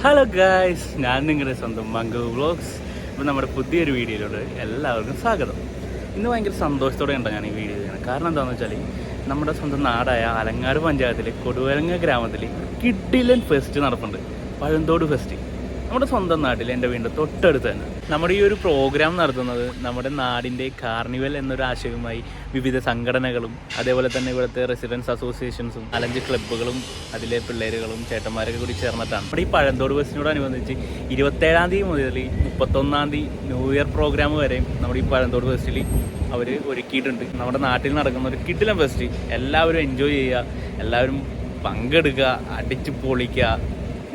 Hello guys, ഞാൻ നിങ്ങളുടെ സ്വന്തം മംഗു വ്ളോഗ്സ്. ഇപ്പോൾ നമ്മുടെ പുതിയൊരു വീഡിയോയിലൂടെ എല്ലാവർക്കും സ്വാഗതം. ഇന്ന് ഭയങ്കര സന്തോഷത്തോടെ ഉണ്ടോ ഞാൻ ഈ വീഡിയോ ചെയ്യുന്നത്. കാരണം എന്താണെന്ന് വെച്ചാൽ നമ്മുടെ സ്വന്തം നാടായ ആലങ്ങാട് പഞ്ചായത്തിലെ കൊടുവരങ്ങ ഗ്രാമത്തിൽ കിഡിലൻ ഫെസ്റ്റ് നടപ്പുണ്ട്. പഴന്തോട് ഫെസ്റ്റ് നമ്മുടെ സ്വന്തം നാട്ടിൽ, എൻ്റെ വീടിൻ്റെ തൊട്ടടുത്ത് തന്നെ. നമ്മുടെ ഈ ഒരു പ്രോഗ്രാം നടത്തുന്നത് നമ്മുടെ നാടിൻ്റെ കാർണിവൽ എന്നൊരു ആശയവുമായി വിവിധ സംഘടനകളും അതേപോലെ തന്നെ ഇവിടുത്തെ റെസിഡൻസ് അസോസിയേഷൻസും 5 ക്ലബ്ബുകളും അതിലെ പിള്ളേരുകളും ചേട്ടന്മാരൊക്കെ കൂടി ചേർന്നിട്ടാണ്. നമ്മുടെ ഈ പഴന്തോട് ഫെസ്റ്റിനോടനുബന്ധിച്ച് 27-ാം തീയതി മുതൽ 31-ാം തീയതി ന്യൂ ഇയർ പ്രോഗ്രാം വരെയും നമ്മുടെ ഈ പഴന്തോട് ഫെസ്റ്റിൽ അവർ ഒരുക്കിയിട്ടുണ്ട്. നമ്മുടെ നാട്ടിൽ നടക്കുന്ന ഒരു കിഡിലൻ ഫെസ്റ്റ്. എല്ലാവരും എൻജോയ് ചെയ്യുക, എല്ലാവരും പങ്കെടുക്കുക, അടിച്ച് പൊളിക്കുക.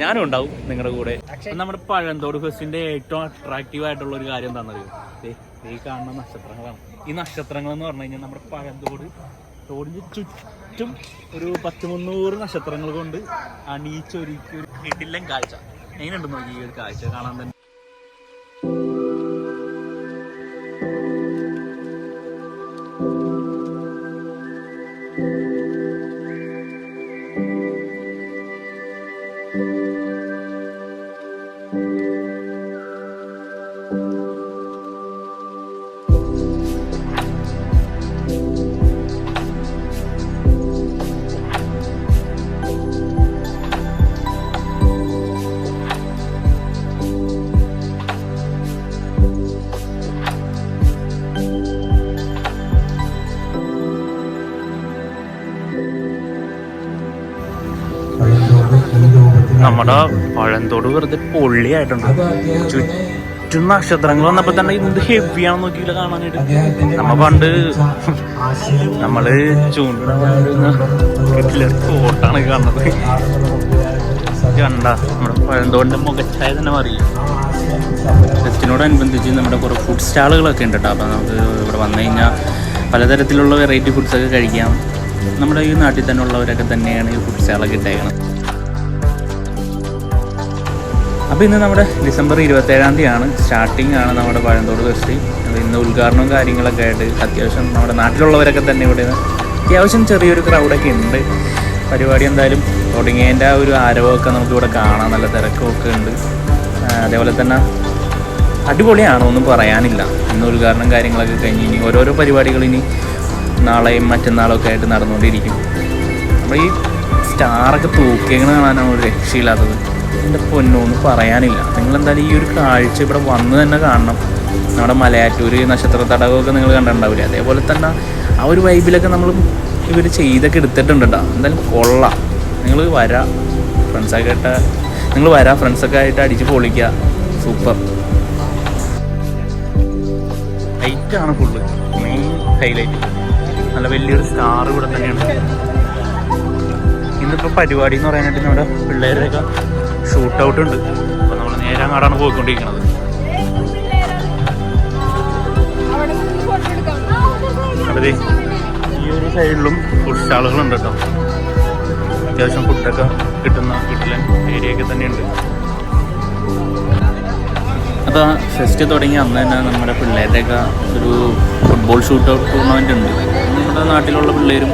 ഞാനും ഉണ്ടാവും നിങ്ങളുടെ കൂടെ. നമ്മുടെ പഴന്തോട് ഫെസ്റ്റിന്റെ ഏറ്റവും അട്രാക്റ്റീവ് ആയിട്ടുള്ള ഒരു കാര്യം എന്താണെന്നറിയോ? ഈ കാണുന്ന നക്ഷത്രങ്ങളാണ്. ഈ നക്ഷത്രങ്ങൾ എന്ന് പറഞ്ഞു കഴിഞ്ഞാൽ നമ്മുടെ പഴന്തോടിന് ചുറ്റും ഒരു 100-300 നക്ഷത്രങ്ങൾ കൊണ്ട് അണിയിച്ചൊരുക്കി ഒരു കിടിലൻ കാഴ്ച. എങ്ങനെയുണ്ട് നോക്കി ഈ ഒരു കാഴ്ച കാണാൻ തന്നെ. നമ്മുടെ പഴന്തോട് വെറുതെ പൊള്ളിയായിട്ടുണ്ട്. ചുറ്റും നക്ഷത്രങ്ങൾ വന്നപ്പോ തന്നെ ഇത് ഹെവിയാണെന്ന് നോക്കിയില്ല കാണാനായിട്ട്. നമ്മള് ചൂണ്ടാണ് കാണുന്നത്. കണ്ട നമ്മുടെ പഴന്തോടിന്റെ മുഖച്ഛായ തന്നെ മാറിയില്ല. ഫെസ്റ്റിനോടനുബന്ധിച്ച് നമ്മുടെ കുറെ ഫുഡ് സ്റ്റാളുകളൊക്കെ ഉണ്ട് കേട്ടോ. അപ്പം നമുക്ക് ഇവിടെ വന്നു കഴിഞ്ഞാൽ പലതരത്തിലുള്ള വെറൈറ്റി ഫുഡ്സൊക്കെ കഴിക്കാം. നമ്മുടെ ഈ നാട്ടിൽ തന്നെ ഉള്ളവരൊക്കെ തന്നെയാണ് ഈ ഫുഡ് സ്റ്റാളൊക്കെ ഇട്ടേക്കണം. അപ്പോൾ ഇന്ന് നമ്മുടെ ഡിസംബർ 27-ാം തീയതിയാണ് സ്റ്റാർട്ടിംഗ് ആണ് നമ്മുടെ പഴന്തോട് ഫെസ്റ്റ്. അപ്പോൾ ഇന്ന് ഉദ്ഘാടനവും കാര്യങ്ങളൊക്കെ ആയിട്ട് അത്യാവശ്യം നമ്മുടെ നാട്ടിലുള്ളവരൊക്കെ തന്നെ ഇവിടെ അത്യാവശ്യം ചെറിയൊരു ക്രൗഡൊക്കെ ഉണ്ട്. പരിപാടി എന്തായാലും തുടങ്ങിയതിൻ്റെ ആ ഒരു ആരവമൊക്കെ നമുക്കിവിടെ കാണാം. നല്ല തിരക്കൊക്കെ ഉണ്ട്. അതേപോലെ തന്നെ അടിപൊളിയാണ്, ഒന്നും പറയാനില്ല. ഇന്ന് ഉദ്ഘാടനം കാര്യങ്ങളൊക്കെ കഴിഞ്ഞ് ഇനി ഓരോരോ പരിപാടികൾ ഇനി നാളെയും മറ്റന്നാളൊക്കെ ആയിട്ട് നടന്നുകൊണ്ടിരിക്കും. നമ്മൾ ഈ സ്റ്റാറൊക്കെ തൂക്കിയെങ്ങനെ കാണാനാണ് ഒരു രക്ഷയില്ലാത്തത്. എൻ്റെ പൊന്നൊന്നും പറയാനില്ല. നിങ്ങളെന്തായാലും ഈ ഒരു കാഴ്ച ഇവിടെ വന്ന് തന്നെ കാണണം. നമ്മുടെ മലയാറ്റൂർ നക്ഷത്ര തടാകമൊക്കെ നിങ്ങൾ കണ്ടിട്ടുണ്ടാവില്ലേ? അതേപോലെ തന്നെ ആ ഒരു വൈബിലൊക്കെ ഇവർ ചെയ്തൊക്കെ എടുത്തിട്ടുണ്ട് കേട്ടോ. എന്തായാലും കൊള്ളാം. നിങ്ങൾ വരാം ഫ്രണ്ട്സൊക്കെ ആയിട്ട് അടിച്ച് പൊളിക്കുക. സൂപ്പർ ലൈറ്റാണ് ഫുള്ള് മെയിൻ ഹൈലൈറ്റ്. നല്ല വലിയൊരു സ്റ്റാർ ഇവിടെ തന്നെയാണ്. ഇന്നിപ്പോൾ പരിപാടി എന്ന് പറയാനായിട്ട് നമ്മുടെ പിള്ളേരുടെയൊക്കെ ഷൂട്ട് ഔട്ട് ഉണ്ട്. അപ്പോൾ നമ്മൾ നേരെ അങ്ങോട്ടാണ് പോയിക്കൊണ്ടിരിക്കുന്നത്. അതെ, ഈ ഒരു സൈഡിലും ഫുഡ് സ്റ്റാളുകളുണ്ട് കേട്ടോ. അത്യാവശ്യം ഫുഡൊക്കെ കിട്ടുന്ന കിട്ടിലൻ ഏരിയയൊക്കെ തന്നെയുണ്ട്. അപ്പോൾ ഫെസ്റ്റ് തുടങ്ങി അന്ന് തന്നെ നമ്മുടെ പിള്ളേരുടെയൊക്കെ ഒരു ഫുട്ബോൾ ഷൂട്ട് ഔട്ട് ടൂർണമെൻ്റ് ഉണ്ട്. നമ്മുടെ നാട്ടിലുള്ള പിള്ളേരും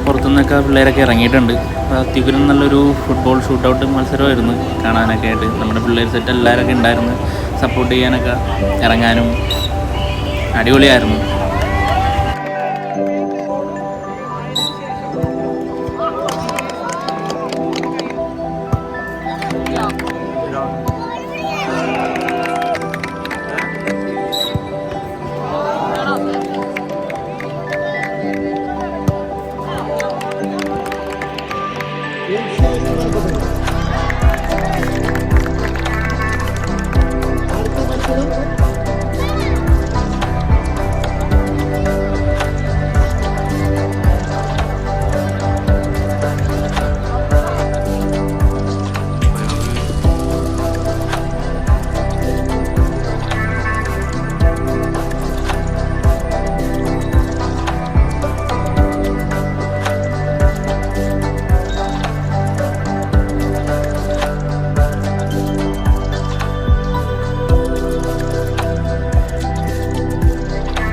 പുറത്തുനിന്നൊക്കെ പിള്ളേരൊക്കെ ഇറങ്ങിയിട്ടുണ്ട്. അപ്പോൾ അത്യുഗ്രൻ നല്ലൊരു ഫുട്ബോൾ ഷൂട്ട് ഔട്ട് മത്സരമായിരുന്നു കാണാനൊക്കെ ആയിട്ട്. നമ്മുടെ പിള്ളേർ സെറ്റ് എല്ലാവരൊക്കെ ഉണ്ടായിരുന്നു. സപ്പോർട്ട് ചെയ്യാനൊക്കെ ഇറങ്ങാനും അടിപൊളിയായിരുന്നു.